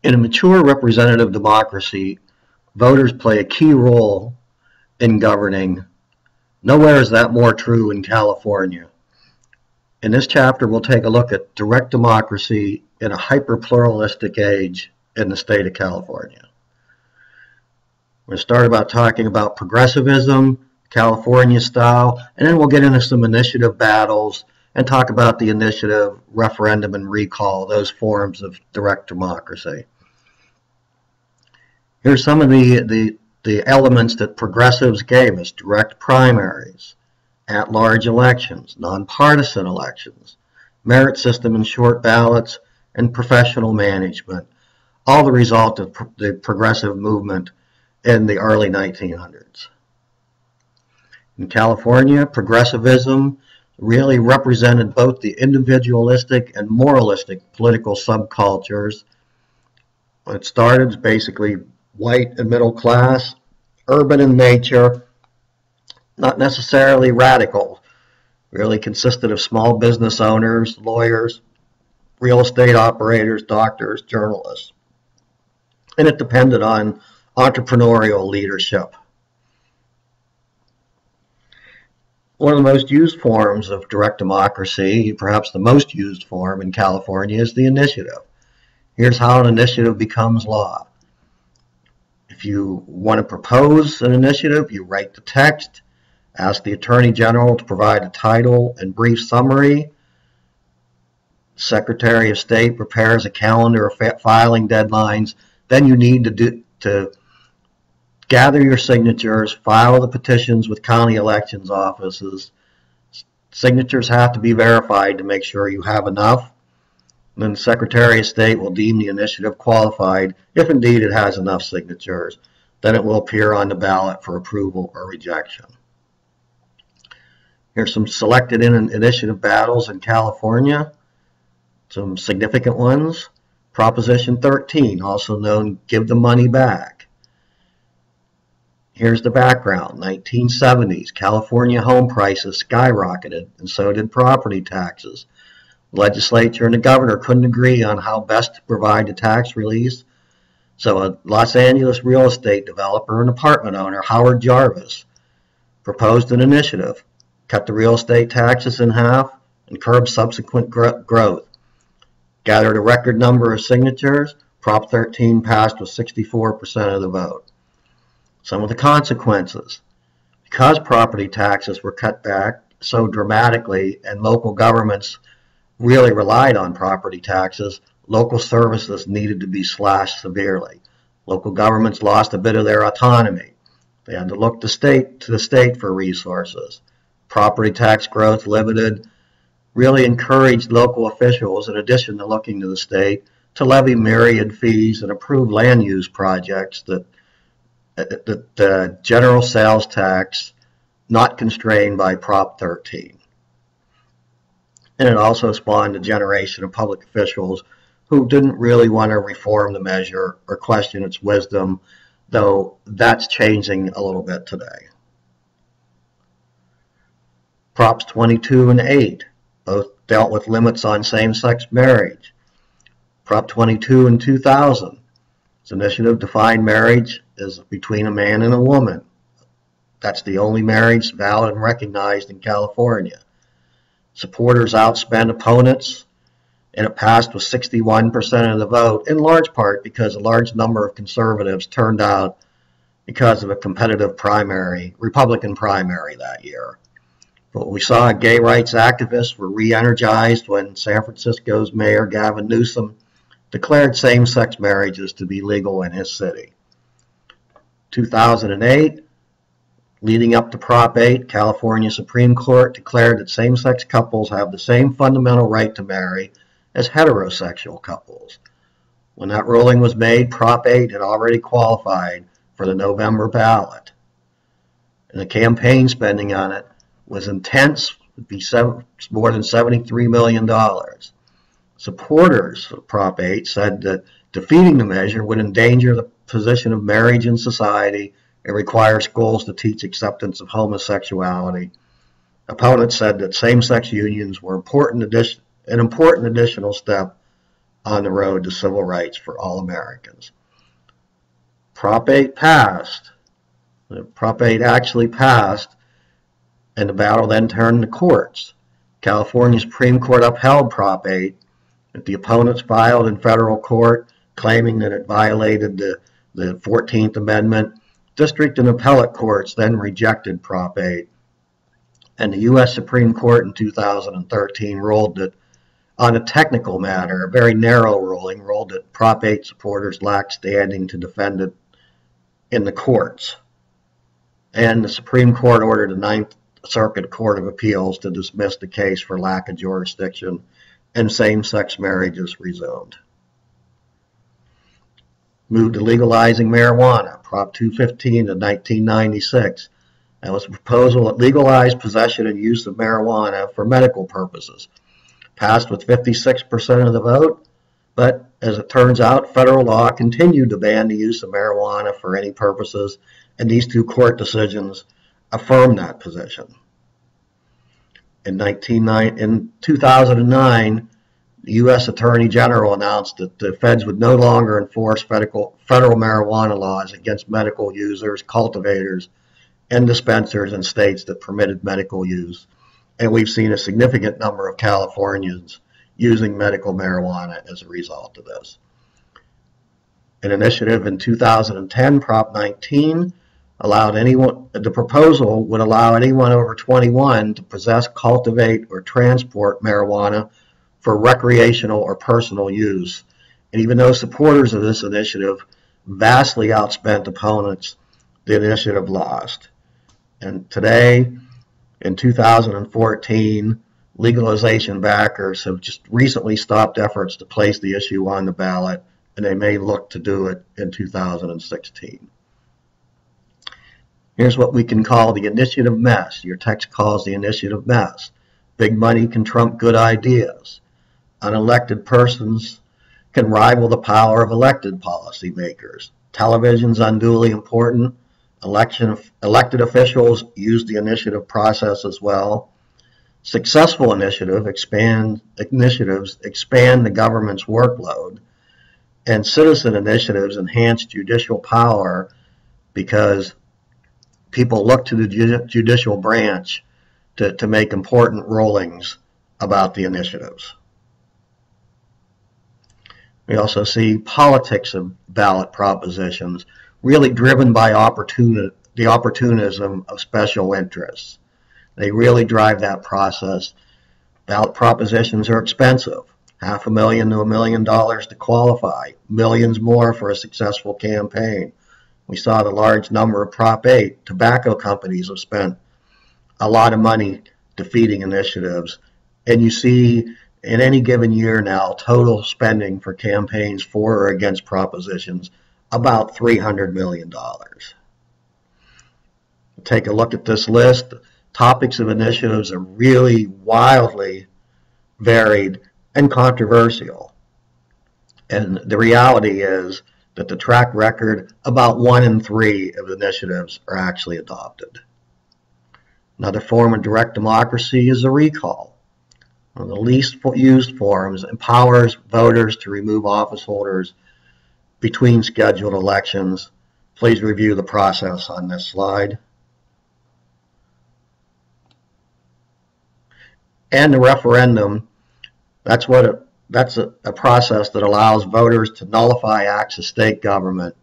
In a mature representative democracy, voters play a key role in governing. Nowhere is that more true in California. In this chapter, we'll take a look at direct democracy in a hyper-pluralistic age in the state of California. We're going to start about talking about progressivism, California style, and then we'll get into some initiative battles and talk about the initiative, referendum, and recall, those forms of direct democracy. Here's some of the elements that progressives gave us: direct primaries, at-large elections, nonpartisan elections, merit system and short ballots, and professional management, all the result of the progressive movement in the early 1900s. In California, progressivism really represented both the individualistic and moralistic political subcultures. It started as basically white and middle class, urban in nature, not necessarily radical, really consisted of small business owners, lawyers, real estate operators, doctors, journalists. And it depended on entrepreneurial leadership. One of the most used forms of direct democracy, perhaps the most used form in California, is the initiative. Here's how an initiative becomes law. If you want to propose an initiative, you write the text, ask the Attorney General to provide a title and brief summary. Secretary of State prepares a calendar of filing deadlines. Then you need to gather your signatures, file the petitions with county elections offices. Signatures have to be verified to make sure you have enough. And then the Secretary of State will deem the initiative qualified if indeed it has enough signatures. Then it will appear on the ballot for approval or rejection. Here's some selected initiative battles in California, some significant ones. Proposition 13, also known Give the Money Back. Here's the background. 1970s, California home prices skyrocketed, and so did property taxes. The legislature and the governor couldn't agree on how best to provide the tax release, so a Los Angeles real estate developer and apartment owner, Howard Jarvis, proposed an initiative, cut the real estate taxes in half, and curb subsequent growth. Gathered a record number of signatures. Prop 13 passed with 64% of the vote. Some of the consequences. Because property taxes were cut back so dramatically and local governments really relied on property taxes, local services needed to be slashed severely. Local governments lost a bit of their autonomy. They had to look to the state for resources. Property tax growth limited really encouraged local officials, in addition to looking to the state, to levy myriad fees and approve land use projects that the general sales tax not constrained by Prop 13. And it also spawned a generation of public officials who didn't really want to reform the measure or question its wisdom, though that's changing a little bit today. Props 22 and 8 both dealt with limits on same-sex marriage. Prop 22 in 2000, its initiative defined marriage as between a man and a woman. That's the only marriage valid and recognized in California. Supporters outspent opponents, and it passed with 61% of the vote, in large part because a large number of conservatives turned out because of a competitive primary, Republican primary that year. But we saw gay rights activists were re-energized when San Francisco's Mayor Gavin Newsom declared same-sex marriages to be legal in his city. 2008, leading up to Prop 8, California Supreme Court declared that same-sex couples have the same fundamental right to marry as heterosexual couples. When that ruling was made, Prop 8 had already qualified for the November ballot. And the campaign spending on it was intense, would be more than $73 million. Supporters of Prop 8 said that defeating the measure would endanger the position of marriage in society and require schools to teach acceptance of homosexuality. Opponents said that same-sex unions were an important additional step on the road to civil rights for all Americans. Prop 8 passed. Prop 8 actually passed, and the battle then turned to courts. California Supreme Court upheld Prop 8. The opponents filed in federal court claiming that it violated the 14th Amendment. District and appellate courts then rejected Prop 8. And the U.S. Supreme Court in 2013 ruled that, on a technical matter, a very narrow ruling, ruled that Prop 8 supporters lacked standing to defend it in the courts. And the Supreme Court ordered the Ninth Circuit Court of Appeals to dismiss the case for lack of jurisdiction, and same-sex marriages resumed. Moved to legalizing marijuana, Prop 215 of 1996. That was a proposal that legalized possession and use of marijuana for medical purposes. Passed with 56% of the vote, but as it turns out, federal law continued to ban the use of marijuana for any purposes, and these two court decisions affirmed that position. In 2009, the U.S. Attorney General announced that the feds would no longer enforce federal marijuana laws against medical users, cultivators, and dispensers in states that permitted medical use. And we've seen a significant number of Californians using medical marijuana as a result of this. An initiative in 2010, Prop 19, the proposal would allow anyone over 21 to possess, cultivate, or transport marijuana for recreational or personal use. And even though supporters of this initiative vastly outspent opponents, the initiative lost. And today, in 2014, legalization backers have just recently stopped efforts to place the issue on the ballot, and they may look to do it in 2016. Here's what we can call the initiative mess. Your text calls the initiative mess. Big money can trump good ideas. Unelected persons can rival the power of elected policymakers. Television's unduly important. Elected officials use the initiative process as well. Successful initiatives expand the government's workload, and citizen initiatives enhance judicial power because people look to the judicial branch to make important rulings about the initiatives. We also see politics of ballot propositions really driven by the opportunism of special interests. They really drive that process. Ballot propositions are expensive. $500,000 to $1 million to qualify, millions more for a successful campaign. We saw the large number of Prop 8. Tobacco companies have spent a lot of money defeating initiatives, and you see in any given year now total spending for campaigns for or against propositions about $300 million. Take a look at this list. Topics of initiatives are really wildly varied and controversial. And the reality is that the track record, about 1 in 3 of initiatives are actually adopted. Another form of direct democracy is a recall. One of the least used forms empowers voters to remove office holders between scheduled elections. Please review the process on this slide. And the referendum, that's a process that allows voters to nullify acts of state government,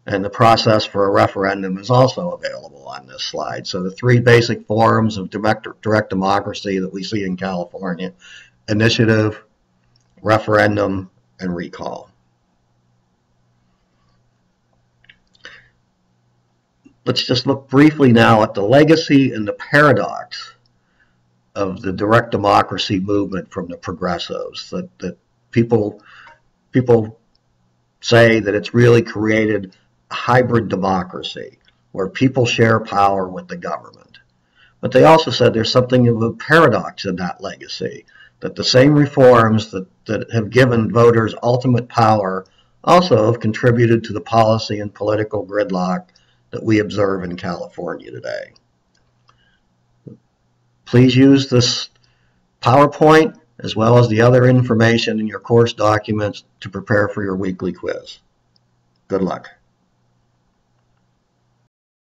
and the process for a referendum is also available on this slide. So the 3 basic forms of direct democracy that we see in California: initiative, referendum, and recall. Let's just look briefly now at the legacy and the paradox of the direct democracy movement from the progressives. That people say that it's really created a hybrid democracy where people share power with the government. But they also said there's something of a paradox in that legacy, that the same reforms that have given voters ultimate power also have contributed to the policy and political gridlock that we observe in California today. Please use this PowerPoint as well as the other information in your course documents to prepare for your weekly quiz. Good luck.